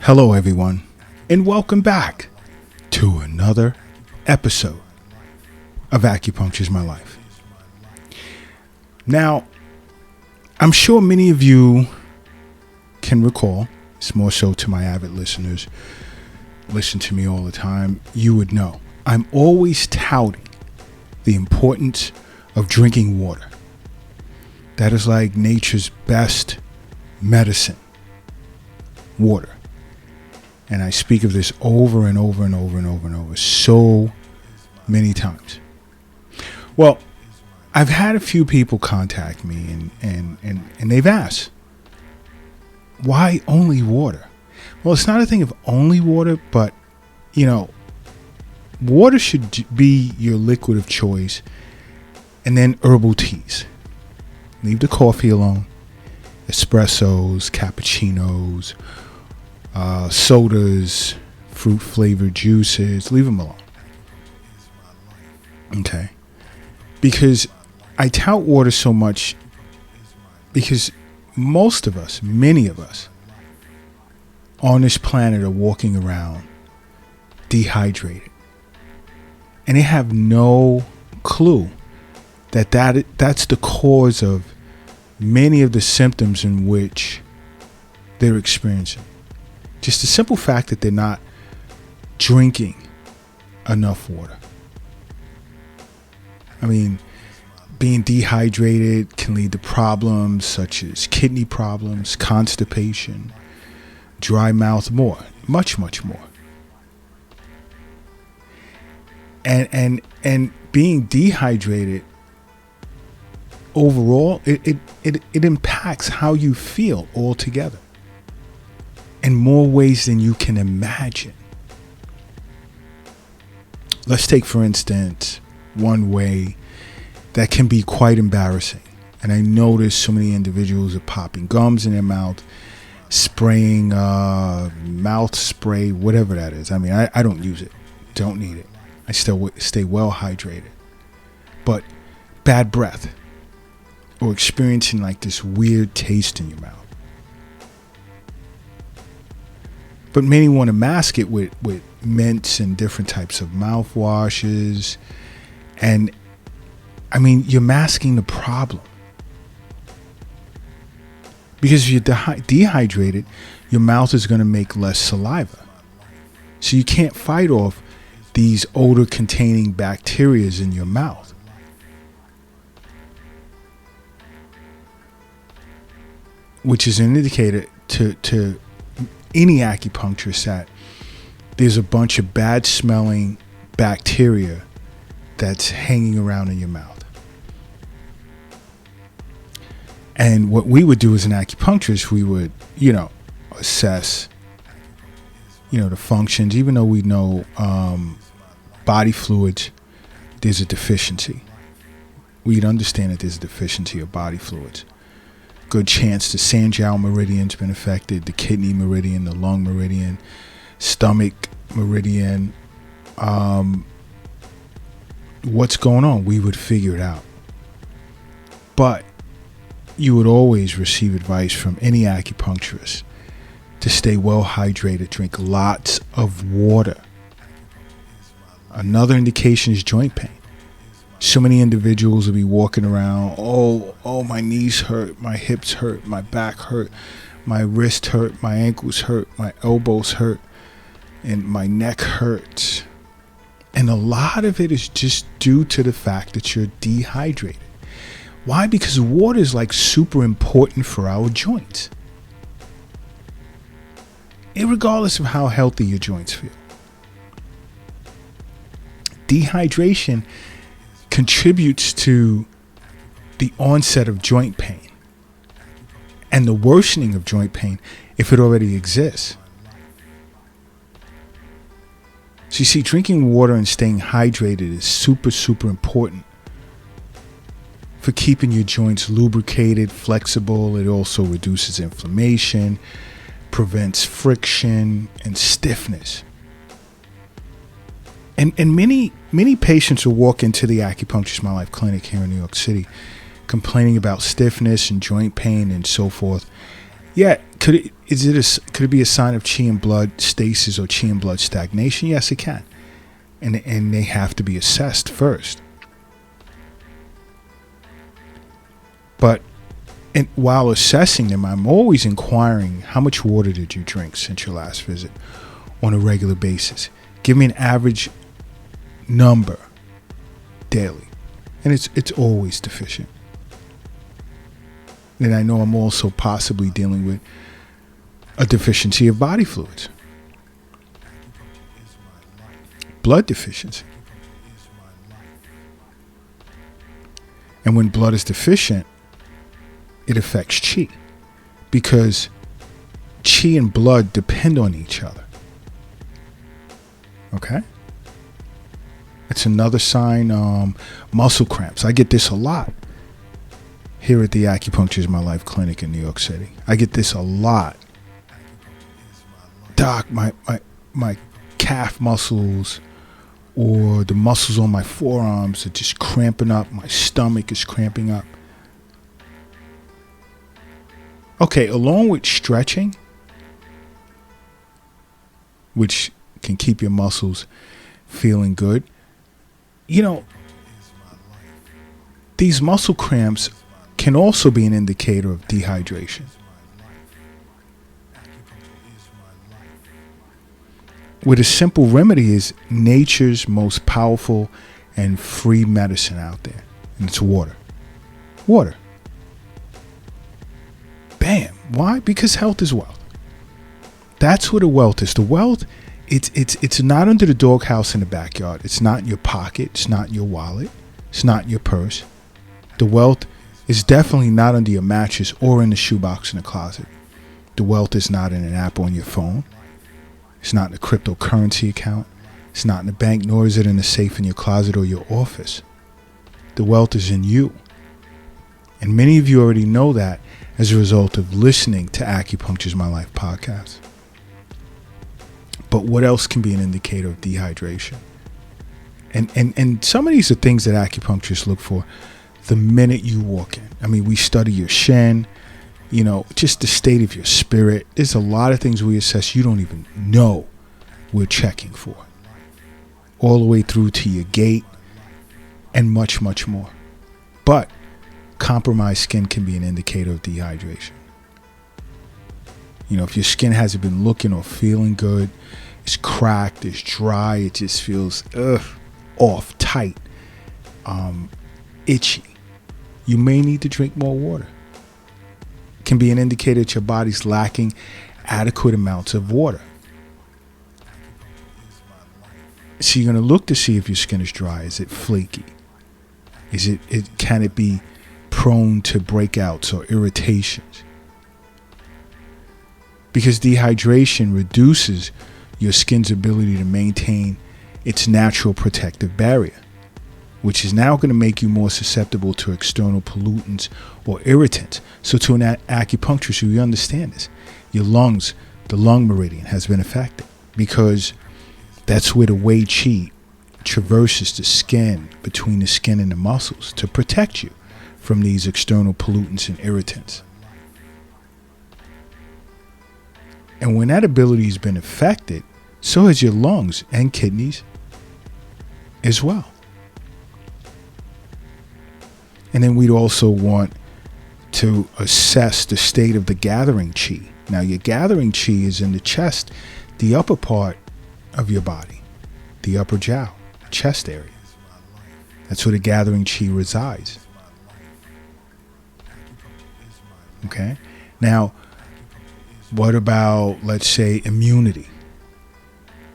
Hello, everyone, and welcome back to another episode of Acupuncture is My Life. Now, I'm sure many of you can recall, it's more so to my avid listeners, listen to me all the time, you would know, I'm always touting the importance of drinking water. That is like nature's best medicine, water. And I speak of this over and over and over and over and over so many times. Well, I've had a few people contact me and they've asked, why only water? Well, it's not a thing of only water, but, water should be your liquid of choice, and then herbal teas. Leave the coffee alone. Espressos, cappuccinos, sodas, fruit-flavored juices, leave them alone. Okay? Because I tout water so much because most of us, many of us, on this planet are walking around dehydrated. And they have no clue that's the cause of many of the symptoms in which they're experiencing. Just the simple fact that they're not drinking enough water. I mean, being dehydrated can lead to problems such as kidney problems, constipation, dry mouth, much more. And being dehydrated overall, it impacts how you feel altogether in more ways than you can imagine. Let's take, for instance, one way that can be quite embarrassing. And I notice so many individuals are popping gums in their mouth, spraying mouth spray, whatever that is. I mean, I don't use it. Don't need it. I still stay well hydrated. But bad breath or experiencing like this weird taste in your mouth. But many want to mask it with mints and different types of mouthwashes. And I mean, you're masking the problem. Because if you're dehydrated, your mouth is going to make less saliva. So you can't fight off these odor-containing bacteria in your mouth. Which is an indicator to any acupuncturist that there's a bunch of bad-smelling bacteria that's hanging around in your mouth. And what we would do as an acupuncturist, we would, assess, the functions, even though we know body fluids, there's a deficiency. We'd understand that there's a deficiency of body fluids. Good chance the Sanjiao meridian's been affected, the kidney meridian, the lung meridian, stomach meridian. What's going on? We would figure it out. But you would always receive advice from any acupuncturist to stay well hydrated, drink lots of water. Another indication is joint pain. So many individuals will be walking around, oh, my knees hurt, my hips hurt, my back hurt, my wrist hurt, my ankles hurt, my elbows hurt, and my neck hurts. And a lot of it is just due to the fact that you're dehydrated. Why? Because water is like super important for our joints. Irregardless of how healthy your joints feel. Dehydration contributes to the onset of joint pain and the worsening of joint pain if it already exists. So you see, drinking water and staying hydrated is super important for keeping your joints lubricated, flexible. It also reduces inflammation, prevents friction and stiffness. And many patients will walk into the Acupuncture is My Life clinic here in New York City complaining about stiffness and joint pain and so forth. Yet Could it be a sign of chi and blood stasis or chi and blood stagnation? Yes, it can, and they have to be assessed first. But while assessing them, I'm always inquiring, how much water did you drink since your last visit on a regular basis? Give me an average number daily, and it's always deficient. And I know I'm also possibly dealing with a deficiency of body fluids, blood deficiency. And when blood is deficient, it affects chi, because chi and blood depend on each other. Okay? It's another sign, muscle cramps. I get this a lot here at the Acupuncture is My Life clinic in New York City. I get this a lot. Doc, my calf muscles or the muscles on my forearms are just cramping up. My stomach is cramping up. Okay, along with stretching, which can keep your muscles feeling good, these muscle cramps can also be an indicator of dehydration. Where the simple remedy is nature's most powerful and free medicine out there, and it's water. Water. Bam. Why? Because health is wealth. That's what the wealth is. The wealth, it's not under the doghouse in the backyard. It's not in your pocket. It's not in your wallet. It's not in your purse. The wealth is definitely not under your mattress or in the shoebox in the closet. The wealth is not in an app on your phone. It's not in a cryptocurrency account. It's not in the bank, nor is it in the safe in your closet or your office. The wealth is in you. And many of you already know that as a result of listening to Acupuncture's My Life podcast. But what else can be an indicator of dehydration? And some of these are things that acupuncturists look for the minute you walk in. I mean, we study your shen, just the state of your spirit. There's a lot of things we assess you don't even know we're checking for. All the way through to your gait and much, much more. But compromised skin can be an indicator of dehydration. If your skin hasn't been looking or feeling good, it's cracked, it's dry, it just feels off, tight, itchy, you may need to drink more water. It can be an indicator that your body's lacking adequate amounts of water. So you're going to look to see if your skin is dry. Is it flaky? Can it be prone to breakouts or irritations? Because dehydration reduces your skin's ability to maintain its natural protective barrier, which is now going to make you more susceptible to external pollutants or irritants. So to an acupuncturist, you understand this. Your lungs, the lung meridian has been affected, because that's where the Wei Qi traverses the skin, between the skin and the muscles, to protect you from these external pollutants and irritants. And when that ability has been affected, so has your lungs and kidneys as well. And then we'd also want to assess the state of the gathering chi. Now, your gathering chi is in the chest, the upper part of your body, the upper jiao, chest area. That's where the gathering chi resides. Okay? Now, what about, let's say, immunity?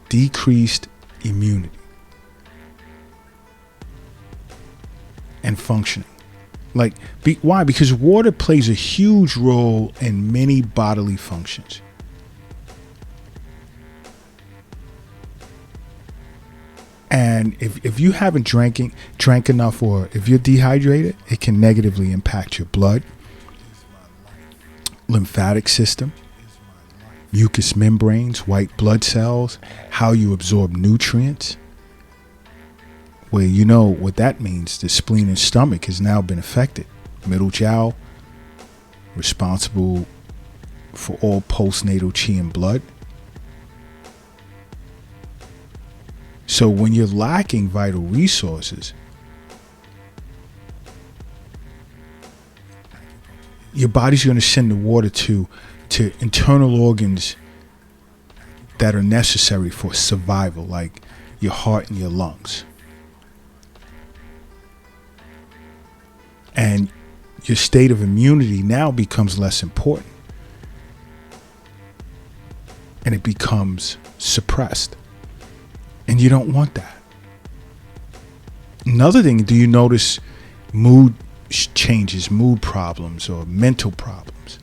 Decreased immunity and functioning. Why? Because water plays a huge role in many bodily functions. And if you haven't drank enough, or if you're dehydrated, it can negatively impact your blood, lymphatic system, mucous membranes, white blood cells, how you absorb nutrients. Well, you know what that means. The spleen and stomach has now been affected. Middle jiao, responsible for all postnatal chi and blood. So when you're lacking vital resources, your body's going to send the water to internal organs that are necessary for survival, like your heart and your lungs. And your state of immunity now becomes less important. And it becomes suppressed. And you don't want that. Another thing, do you notice mood changes, mood problems, or mental problems?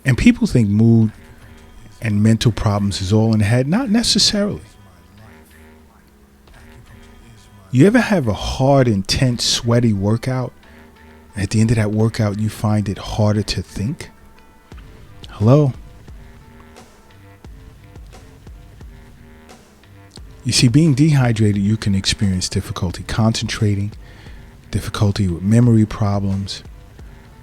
And people think mood and mental problems is all in the head. Not necessarily. You ever have a hard, intense, sweaty workout? And at the end of that workout, you find it harder to think? Hello? You see, being dehydrated, you can experience difficulty concentrating, difficulty with memory problems,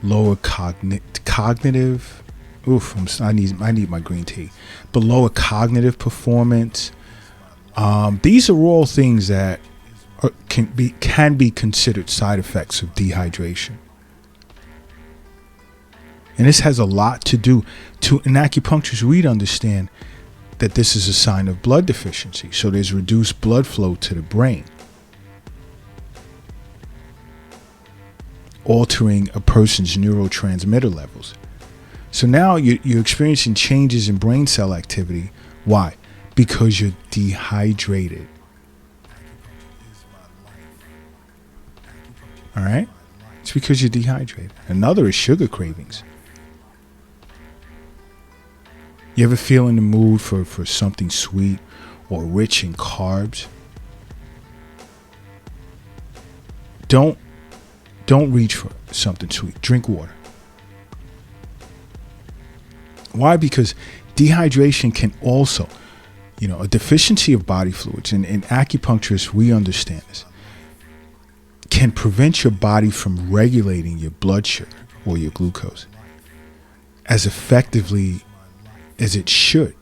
lower cognitive. I need my green tea. But lower cognitive performance. These are all things that can be considered side effects of dehydration. And this has a lot to do in acupuncture. We'd understand that this is a sign of blood deficiency. So there's reduced blood flow to the brain, altering a person's neurotransmitter levels. So now you're experiencing changes in brain cell activity. Why? Because you're dehydrated. All right? It's because you're dehydrated. Another is sugar cravings. You ever feel in the mood for something sweet or rich in carbs? Don't reach for something sweet. Drink water. Why? Because dehydration can also, a deficiency of body fluids, and in acupuncturists, we understand this, can prevent your body from regulating your blood sugar or your glucose as effectively as it should.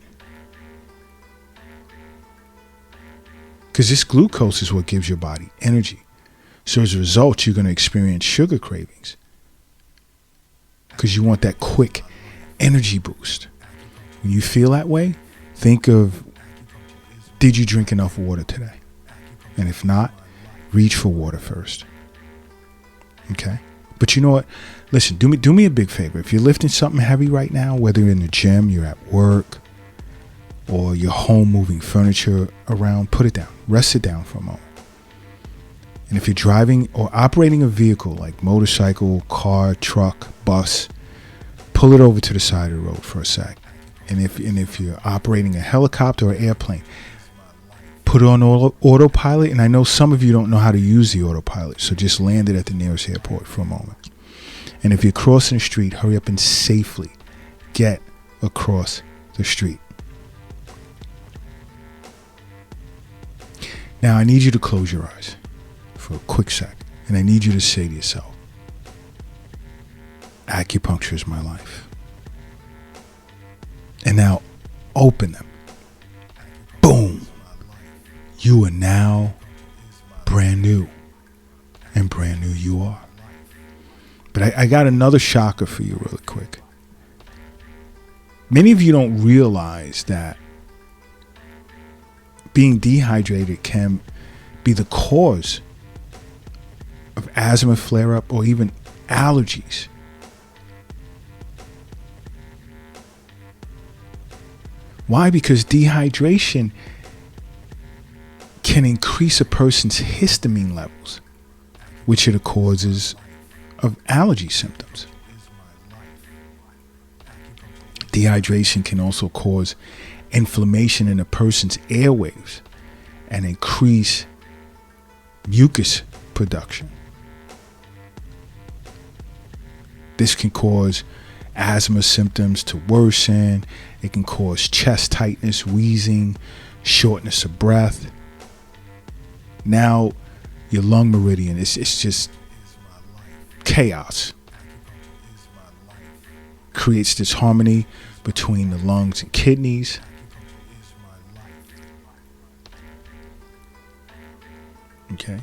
Because this glucose is what gives your body energy. So as a result, you're going to experience sugar cravings because you want that quick energy boost. When you feel that way, think of, did you drink enough water today? And if not, reach for water first. Okay? But you know what? Listen, do me a big favor. If you're lifting something heavy right now, whether you're in the gym, you're at work, or you're home moving furniture around, put it down. Rest it down for a moment. And if you're driving or operating a vehicle like motorcycle, car, truck, bus, pull it over to the side of the road for a sec. And if you're operating a helicopter or airplane, put it on autopilot. And I know some of you don't know how to use the autopilot, so just land it at the nearest airport for a moment. And if you're crossing the street, hurry up and safely get across the street. Now, I need you to close your eyes for a quick sec. And I need you to say to yourself, acupuncture is my life. And now open them. Boom. You are now brand new. And brand new you are. But I got another shocker for you really quick. Many of you don't realize that being dehydrated can be the cause of asthma flare-up or even allergies. Why? Because dehydration can increase a person's histamine levels, which are the causes of allergy symptoms. Dehydration can also cause inflammation in a person's airwaves and increase mucus production. This can cause asthma symptoms to worsen. It can cause chest tightness, wheezing, shortness of breath. Now your lung meridian, it's just chaos. creates this harmony between the lungs and kidneys. Okay.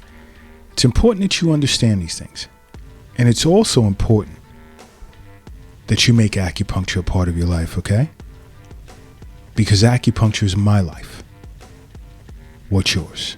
It's important that you understand these things. And it's also important that you make acupuncture a part of your life, okay? Because acupuncture is my life. What's yours?